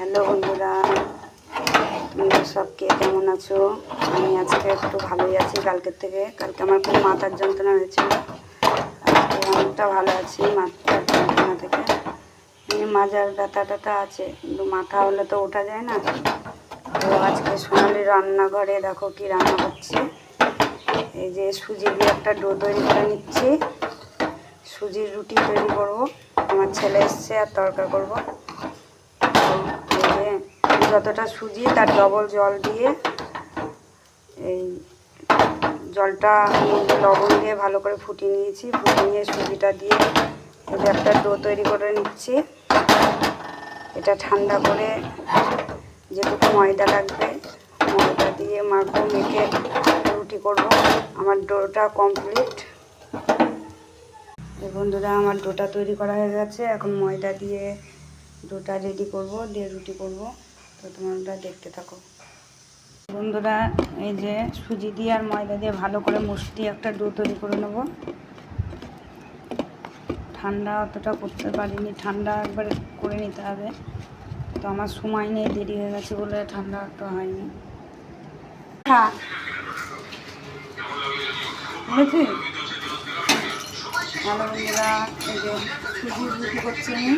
Hello বন্ধুরা, তোমরা সব কে কেমন আছো? আমি আজকে একটু ভালোই আছি। কালকে আমার খুব মাথার যন্ত্রণা হয়েছিল। আজকে অনেকটা ভালো আছি মাথার যন্ত্রণা থেকে। মাজার ব্যথা ট্যাথা আছে, কিন্তু মাথা হলে তো ওঠা যায় না। তো আজকে সোনালির রান্নাঘরে দেখো কি রান্না করছি। এই যে সুজি দিয়ে একটা ডো তৈরি করে নিচ্ছি। সুজির রুটি তৈরি করব। আমার ছেলে এসছে আর তরকা করব। যতটা সুজি তার ডবল জল দিয়ে এই জলটা মধ্যে লবণ দিয়ে ভালো করে ফুটিয়ে নিয়েছি। ফুটিয়ে নিয়ে সুজিটা দিয়ে এটা একটা ডো তৈরি করে নিচ্ছি। এটা ঠান্ডা করে যেটুকু ময়দা লাগবে ময়দা দিয়ে মাখবো, মেখে রুটি করব। আমার ডোটা কমপ্লিট। বন্ধুরা, আমার ডোটা তৈরি করা হয়ে গেছে। এখন ময়দা দিয়ে ডোটা রেডি করব, দিয়ে রুটি করব। তো তোমরা দেখতে থাকো বন্ধুরা। এই যে সুজি দিয়ে আর ময়দা দিয়ে ভালো করে মুষ্টি একটা ডো তৈরি করে নেব। ঠান্ডা অতটা করতে পারিনি, ঠান্ডা একবার করে নিতে হবে। তো আমার সময় নেই, দেরি হয়ে গেছে বলে ঠান্ডা একটা হয়নি। হ্যাঁ বুঝেছি। হ্যালো বন্ধুরা, এই যে সুজির রুটি করছি আমি।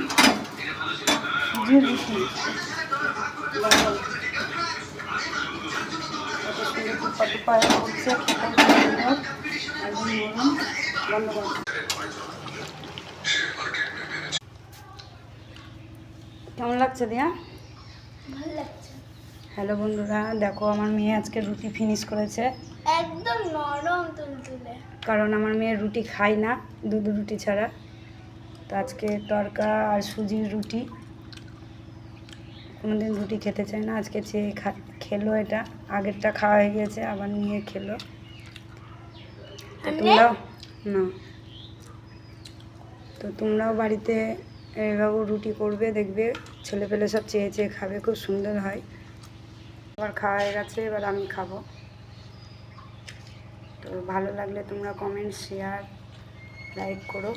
সুজির রুটি করছে, কেমন লাগছে দিয়া? ভালো লাগছে। হ্যালো বন্ধুরা, দেখো আমার মেয়ে আজকে রুটি ফিনিশ করেছে। একদম নরম তুলতুলে। কারণ আমার মেয়ে রুটি খায় না, দুধ রুটি ছাড়া। তো আজকে তরকা আর সুজির রুটি, কোনোদিন রুটি খেতে চায় না, আজকে চেয়ে খেলো। এটা আগেরটা খাওয়া হয়ে গেছে, আবার নিয়ে খেলো। তো তোমরাও না, তো তোমরাও বাড়িতে এইভাবে রুটি করবে, দেখবে ছেলেপেলে সব চেয়ে চেয়ে খাবে, খুব সুন্দর হয়। আবার খাওয়া হয়ে গেছে, এবার আমি খাবো। তো ভালো লাগলে তোমরা কমেন্ট, শেয়ার, লাইক করো।